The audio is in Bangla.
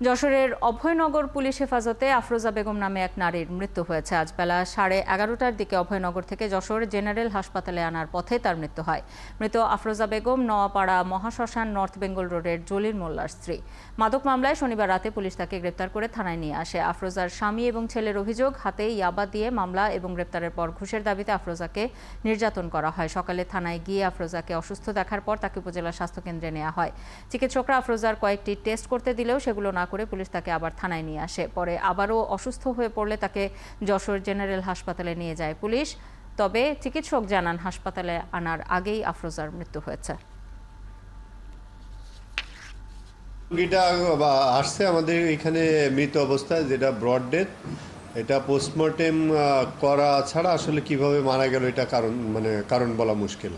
যশোরের অভয়নগর পুলিশ হেফাজতে আফরোজা বেগম নামে এক নারীর মৃত্যু হয়েছে। আজ বেলা 11:30টার দিকে অভয়নগর থেকে যশোর জেনারেল হাসপাতালে আনার পথে তার মৃত্যু হয়। মৃত আফরোজা বেগম নোয়াপাড়া মহাশ্মশান নর্থ বেঙ্গল রোডের জলিল মোল্লার স্ত্রী। মাদক মামলায় শনিবার রাতে পুলিশ তাকে গ্রেপ্তার করে থানায় নিয়ে আসে। আফরোজার স্বামী এবং ছেলের অভিযোগ, হাতে ইয়াবা দিয়ে মামলা এবং গ্রেপ্তারের পর ঘুষের দাবিতে আফরোজাকে নির্যাতন করা হয়। সকালে থানায় গিয়ে আফরোজাকে অসুস্থ দেখার পর তাকে উপজেলা স্বাস্থ্যকেন্দ্রে নেওয়া হয়। চিকিৎসকরা আফরোজার কয়েকটি টেস্ট করতে দিলেও সেগুলো না করে পুলিশ তাকে আবার থানায় নিয়ে আসে। পরে আবারও অসুস্থ হয়ে পড়লে তাকে যশোর জেনারেল হাসপাতালে নিয়ে যায় পুলিশ। তবে চিকিৎসক জানান, হাসপাতালে আনার আগেই আফরোজার মৃত্যু হয়েছে। রোগীটা আসছে আমাদের এখানে মৃত অবস্থায়, যেটা ব্রড ডেথ। এটা পোস্টমর্টেম করা ছাড়া আসলে কিভাবে মারা গেল এটা কারণ বলা মুশকিল।